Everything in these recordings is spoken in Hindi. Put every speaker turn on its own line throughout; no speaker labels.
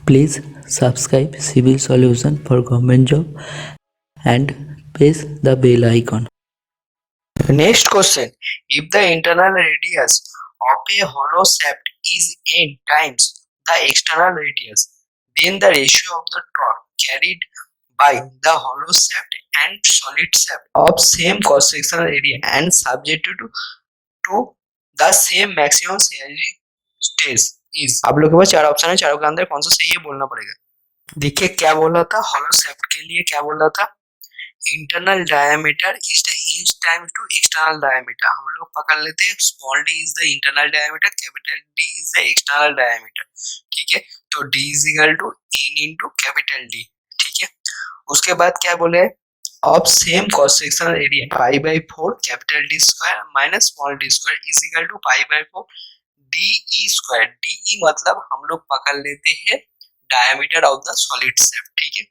Please subscribe Civil Solution for government job and press the bell icon.
Next question. If the internal radius of a hollow shaft is n times the external radius, then the ratio of the torque carried by the hollow shaft and solid shaft of same cross-sectional area and subjected to the same maximum shearing stress is। आप लोग के पास चार ऑप्शन है, चारों के अंदर कौन सा सही है बोलना पड़ेगा। देखिए क्या बोला था, हॉलो शाफ्ट के लिए क्या बोला था, internal diameter is the inch times two external diameter. हम लोग पकड़ लेते हैं small D is the internal diameter, capital D is the external diameter. ठीक है, तो D is equal to N into capital D. ठीक है, उसके बाद क्या बोले, of same cross sectional area pi by 4 capital D square minus small D square is equal to pi by 4 D E square. D E मतलब हम लोग पकड़ लेते हैं diameter of the solid shaft. ठीक है,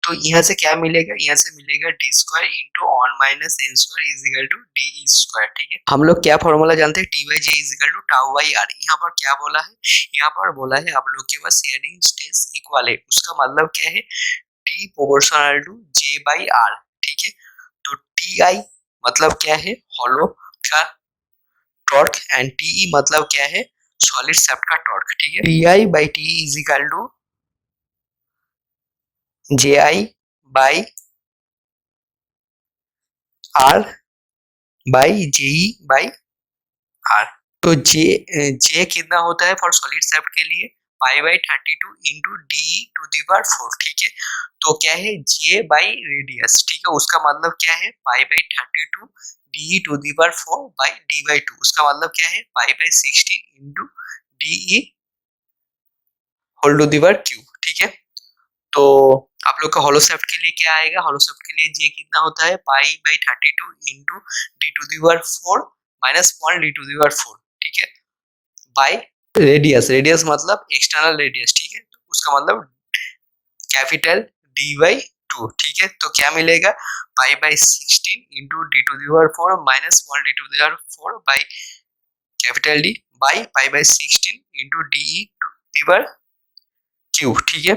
तो यहाँ से क्या मिलेगा, यहाँ से मिलेगा D square into one minus N square is equal to D E square. ठीक है, हम लोग क्या फॉर्मूला जानते हैं, T by J is equal to tau by R. यहाँ पर क्या बोला है, यहाँ पर बोला है आप लोग के पास शेयरिंग स्ट्रेस इक्वल है, उसका मतलब क्या है, T proportional to J by R. ठीक है, तो टी आई मतलब क्या है, हॉलो का टॉर्क, एंड टी ई मतलब क्या है, सॉलिड शेफ्ट का टॉर्क। ठीक है, T I by T is equal to J I by R by J E by R. तो जे कितना होता है फॉर सॉलिड शेफ्ट के लिए, pi by 32 into D to the power 4। ठीक है, तो क्या है, जे बाई रेडियस। ठीक है, उसका मतलब क्या है, pi by 32 D to the power 4 by D by 2। उसका मतलब क्या है, pi by 16 into D whole to the power cube. ठीक है, तो आप लोग का हॉलो शेफ्ट के लिए क्या आएगा, हॉलो शेफ्ट के लिए जे कितना होता है, pi by 32 into D to the power 4 minus small D to the power 4। ठीक है, बाई रेडियस, रेडियस मतलब एक्सटर्नल रेडियस। ठीक है, तो उसका मतलब कैपिटल डी बाई 2। ठीक है, तो क्या मिलेगा, pi by 16 into D to the power 4 minus small D to the power 4 by capital D by pi by 16 into D to the power cube. ठीक है,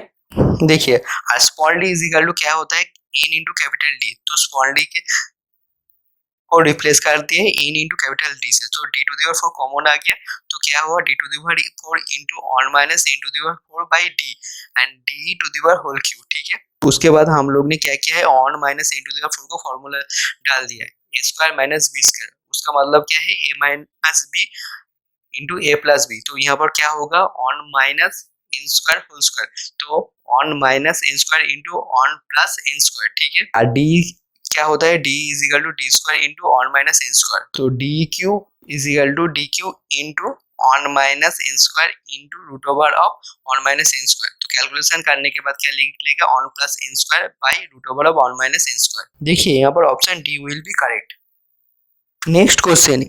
देखिए small D is equal to क्या होता है, एन इंटू कैपिटल डी, तो स्मॉल डी के को रिप्लेस कर दिए एन इंटू कैपिटल डी से, तो D to the power 4 common आ गया, तो क्या हुआ, D to the power 4 into one minus N to the power 4 by D and D to the power whole cube. ठीक है, उसके बाद हम लोग ने क्या किया है, one minus N to the power 4 को फॉर्मूला डाल दिया है, A square minus B square. उसका मतलब क्या है, A minus B into A plus B. तो यहाँ पर क्या होगा, one minus N square whole square, तो one minus N square into one plus N square. ठीक है, और डी क्या होता है, D is equal to D square into one minus N square, तो D Q is equal to D Q into one minus N square into root over of one minus N square. तो कैलकुलेशन करने के बाद क्या लिख लेगा, one plus N square by root over of one minus N square. देखिए यहाँ पर option D will be correct. Next question,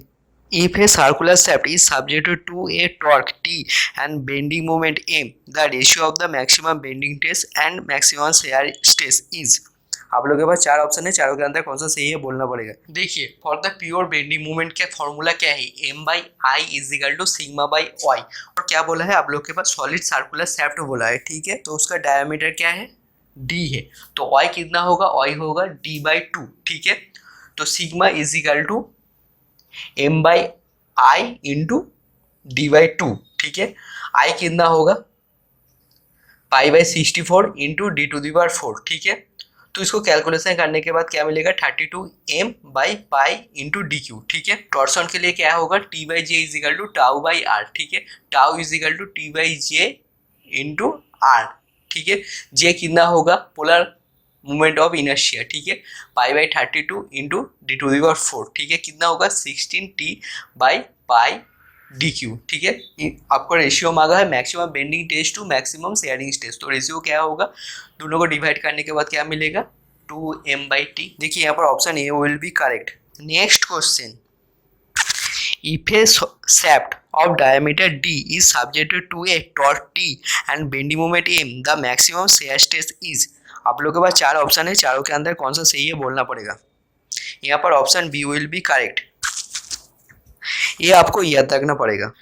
if a circular shaft is subjected to a torque T and bending moment M, the ratio of the maximum bending test and maximum shear stress is। आप लोगों के पास चार ऑप्शन है, चारों के अंदर कौन सा सही है बोलना पड़ेगा। देखिए for the pure bending movement का फॉर्मूला क्या है, M by I is equal to sigma by Y. और क्या बोला है, आप लोग के पास सॉलिड सर्कुलर शेफ्ट बोला है। ठीक है, तो उसका डायमीटर क्या है, डी है, तो वाई कितना होगा, वाई होगा डी बाई 2। ठीक है, तो sigma is equal to M by I into D by 2। ठीक है, आई कितना होगा, pi by 64 into D to the power 4। ठीक है, तो इसको कैलकुलेशन करने के बाद क्या मिलेगा, 32 M by pi into D Q. ठीक है, टॉर्सन के लिए क्या होगा, T by J is equal to tau by R. ठीक है, tau is equal to T by J into R. ठीक है, जे कितना होगा, पोलर मूवमेंट ऑफ इनर्शिया। ठीक है, pi by 32 into D to the power 4। ठीक है, कितना होगा, 16 T by pi D Q. ठीक है, आपको रेशियो मांगा है maximum bending test to maximum shearing test, तो रेशियो क्या होगा, दोनों को डिवाइड करने के बाद क्या मिलेगा, 2m बाई टी। देखिए यहाँ पर option A will be correct. Next question, if a shaft of diameter d is subjected to a torque T and bending moment M, the maximum shear stress is। आप लोगों के पास चार ऑप्शन है, चारों के अंदर कौन सा सही है बोलना पड़ेगा। यहाँ पर option B will be correct. ये आपको याद रखना पड़ेगा।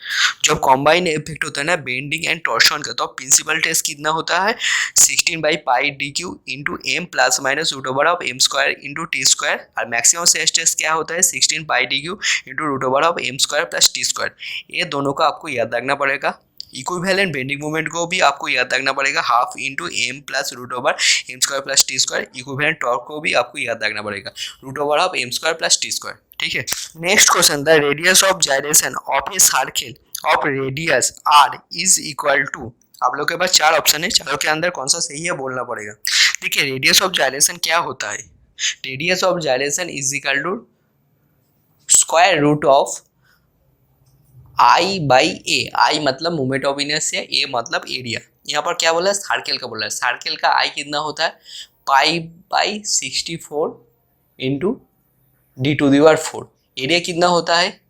जब कॉम्बाइन इफेक्ट होता है ना बेंडिंग एंड टॉर्शन का, तो प्रिंसिपल टेस्ट कितना होता है 16/π/dq into M plus minus root over of M square into T square, और मैक्सिमम स्ट्रेस टेस्ट क्या होता है 16/π/dq into root over of M square plus T square. ये दोनों का आपको याद रखना पड़ेगा। इक्विवेलेंट बेंडिंग मोमेंट को भी आपको याद रखना पड़ेगा, half into M plus root over M square plus T square. Equivalent torque को भी आपको याद रखना पड़ेगा, root over of M square plus T square. ठीक है, next question, the radius of gyration of a circle of radius R is equal to. आप लोग के पास चार ऑप्शन है, चारों के अंदर कौन सा सही है बोलना पड़ेगा। देखिए रेडियस ऑफ जाइरेशन क्या होता है, radius of gyration is equal to square root of I by A. I मतलब मोमेंट ऑफ इनर्शिया, ए मतलब एरिया। यहाँ पर क्या बोला है सर्किल का बोला है, सर्किल का आई कितना होता है π/64 इंटू d⁴। एरिया कितना होता है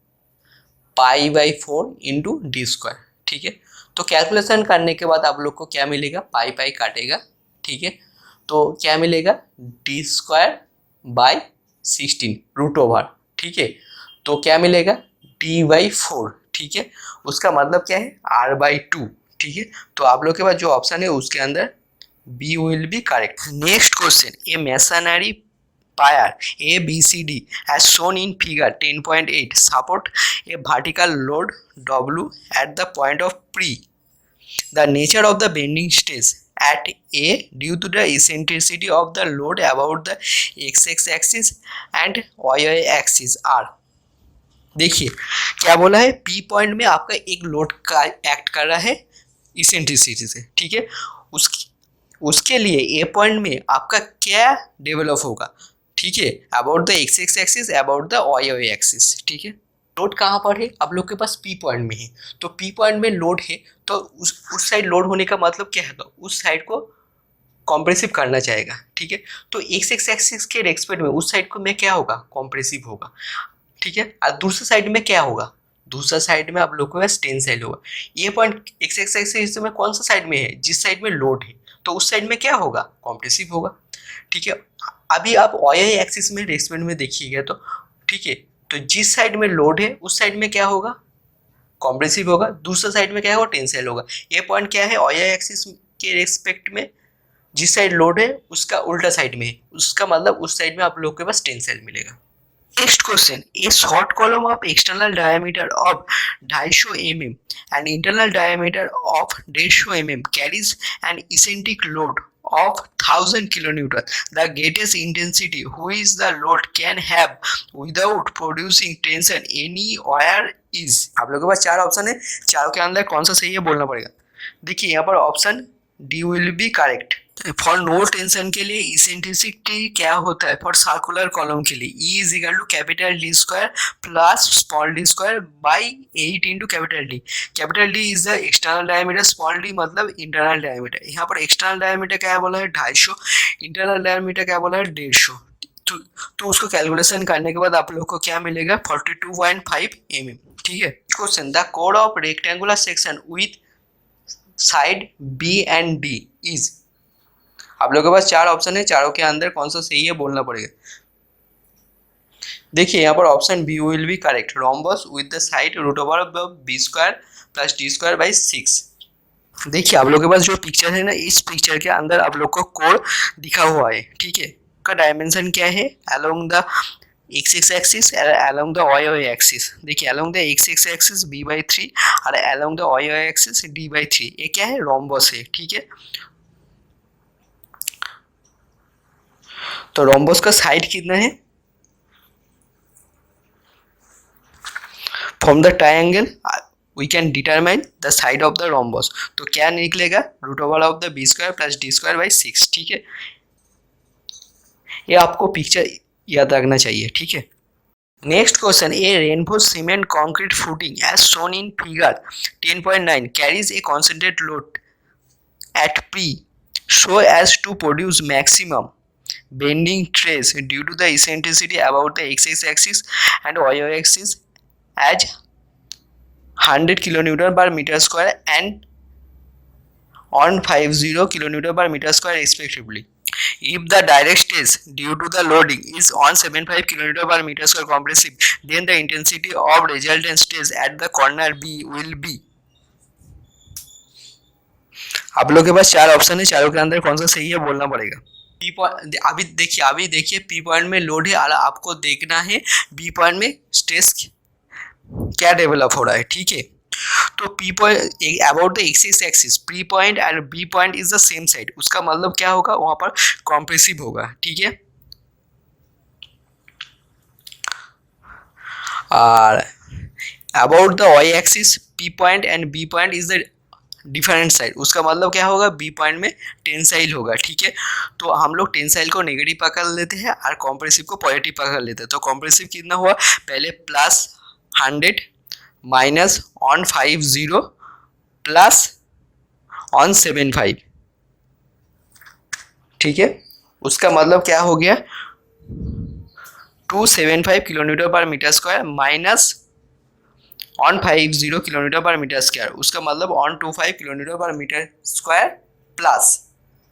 π/4 इंटू डी स्क्वायर। ठीक है, तो कैलकुलेशन करने के बाद आप लोग को क्या मिलेगा, पाई काटेगा। ठीक है, तो क्या मिलेगा d²/16 रूट ओवर। ठीक है, तो क्या मिलेगा d/4। ठीक है, उसका मतलब क्या है r/2। ठीक है, तो आप लोग के पास जो ऑप्शन है उसके अंदर B will be correct. Next question, a masonry pier ABCD as shown in figure 10.8 support a vertical load W at the point of P. The nature of the bending stress at A due to the eccentricity of the load about the x axis and y axis are। देखिए क्या बोला है, P पॉइंट में आपका एक लोड का एक्ट कर रहा है इसेंट्रिसिटी से। ठीक है, उसके लिए ए पॉइंट में आपका क्या डेवलप होगा। ठीक है, about the X axis about the Y axis. ठीक है, लोड कहाँ पर है, आप लोग के पास पी पॉइंट में है, तो पी पॉइंट में लोड है, तो उस साइड लोड होने का मतलब क्या है, उस साइड को कॉम्प्रेसिव करना चाहेगा। ठीक है, तो एक्स एक्सिस के रेस्पेक्ट में उस साइड को में क्या होगा, कॉम्प्रेसिव होगा। ठीक है, और दूसरे साइड में क्या होगा, दूसरा साइड में आप लोग के पास टेंसाइल होगा। ये पॉइंट एक्स एक्सिस में कौन सा साइड में है, जिस साइड में लोड है, तो उस साइड में क्या होगा, कॉम्प्रेसिव होगा। ठीक है, अभी आप वाई एक्सिस में रेस्पेक्ट में देखिएगा तो ठीक है, तो जिस साइड में लोड है उस साइड में क्या होगा, कॉम्प्रेसिव होगा, दूसरा साइड में क्या होगा, टेंसाइल होगा। ये पॉइंट क्या है, वाई एक्सिस के रेस्पेक्ट में जिस साइड लोड है उसका उल्टा साइड में है, उसका मतलब उस साइड में आप लोग के पास टेंसाइल मिलेगा। Next question, a short column of external diameter of 250 mm and internal diameter of 150 mm carries an eccentric load of 1000 kilonewton. The greatest intensity which the load can have without producing tension anywhere is। आप लोगों के पास चार ऑप्शन है, चारों के अंदर कौन सा सही है बोलना पड़ेगा। देखिए यहाँ पर option D will be correct. For no tension के लिए इसेंट्रिसिटी क्या होता है, फॉर सर्कुलर कॉलम के लिए E is equal to capital D square plus small D square by 8 into capital D. Capital D is the external diameter, small D मतलब इंटरनल डायमीटर। यहाँ पर एक्सटर्नल डायमीटर क्या बोला है 250, इंटरनल डायमीटर क्या बोला है 150। तो उसको कैलकुलेशन करने के बाद आप लोग को क्या मिलेगा 42.5 mm। ठीक है, question, the code of rectangular section with side B and D is. आप लोगों के पास चार ऑप्शन है, चारों के अंदर कौन सा सही है बोलना पड़ेगा। देखिए यहाँ पर option B will be correct, rhombus with the side root over B square plus D square by 6। देखिए आप लोग के पास जो पिक्चर है ना, इस पिक्चर के अंदर आप लोग को कोड दिखा हुआ है। ठीक है, का डायमेंशन क्या है, along the X axis along the Y axis. देखिए along the X axis b/3 और along the Y axis d/3। ये क्या है, रोम्बस है। ठीक है, तो रोम्बस का साइड कितना है, from the triangle we can determine the side of the rhombus. तो क्या निकलेगा, root over of the B square plus D square by 6। ठीक है, ये आपको पिक्चर याद रखना चाहिए। ठीक है, next question, a reinforce cement concrete footing as shown in figure 10.9 carries a concentrate load at P so as to produce maximum bending stress due to the eccentricity about the x-axis and y-axis as 100 kilonewton per meter square and 150 kilonewton per meter square respectively। If the direct stress due to the loading is on 75 kN per meter square compressive, then the intensity of resultant stress at the corner B will be। आप लोग के पास चार ऑप्शन है, चारों के अंदर कौन सा सही है बोलना पड़ेगा। पी पॉइंट अभी देखिए पी पॉइंट में लोड है और आपको देखना है बी पॉइंट में स्ट्रेस क्या डेवलप हो रहा है, ठीक है। तो P point about the axis axis P point and B point is the same side, उसका मतलब क्या होगा, वहां पर कॉम्प्रेसिव होगा, ठीक है। और about the Y axis P point and B point is the different side, उसका मतलब क्या होगा, बी पॉइंट में टेंसाइल होगा, ठीक है। तो हम लोग टेंसाइल को नेगेटिव पकड़ लेते हैं और कॉम्प्रेसिव को पॉजिटिव पकड़ लेते हैं। तो कॉम्प्रेसिव कितना हुआ, पहले +100 माइनस ऑन 50 प्लस ऑन 75, ठीक है। उसका मतलब क्या हो गया, 275 kilometre per metre square minus on 50 kilometre per metre square, उसका मतलब on 25 kilometre per metre square plus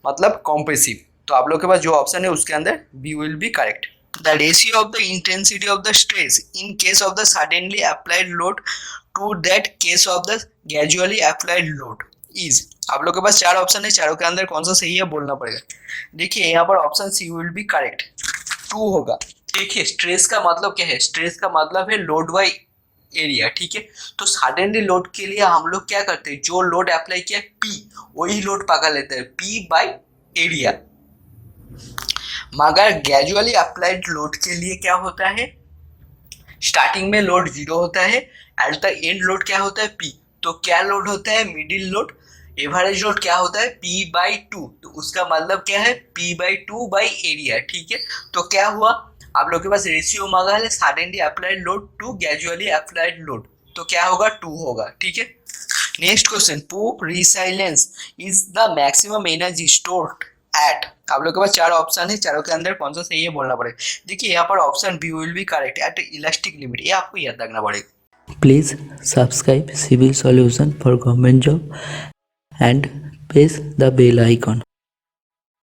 मतलब कॉम्प्रेसिव। तो आप लोग के पास जो ऑप्शन है उसके अंदर B will be correct. The ratio of the intensity of the stress in case of the suddenly applied load to that case of the gradually applied load is. आप लोग के पास चार ऑप्शन है, चारों के अंदर कौन सा सही है बोलना पड़ेगा। देखिए यहाँ पर option C will be correct, 2 होगा। देखिए स्ट्रेस का मतलब क्या है, स्ट्रेस का मतलब है लोड बाई एरिया, ठीक है। तो सडनली लोड के लिए हम लोग क्या करते हैं, जो लोड अप्लाई किया पी वही लोड पकड़ लेते हैं, पी बाई एरिया। मगर ग्रेजुअली अप्लाइड लोड के लिए क्या होता है, स्टार्टिंग में लोड 0 होता है, एट द एंड लोड क्या होता है पी। तो क्या लोड होता है, मिडिल लोड, एवरेज लोड क्या होता है P/2। तो उसका मतलब क्या है, P/2 बाई एरिया, ठीक है। तो क्या हुआ, आप लोग के पास रेशियो मांगा है suddenly applied load to gradually applied load, तो क्या होगा 2 होगा, ठीक है। नेक्स्ट क्वेश्चन, पोप resilience is the maximum energy stored at. आप लोग के पास चार ऑप्शन है, चारों के अंदर कौन सा सही है बोलना पड़ेगा। देखिए यहाँ पर option B will be correct at elastic limit, ये आपको याद रखना पड़ेगा।
Please subscribe Civil Solution for Government Job and press the bell icon.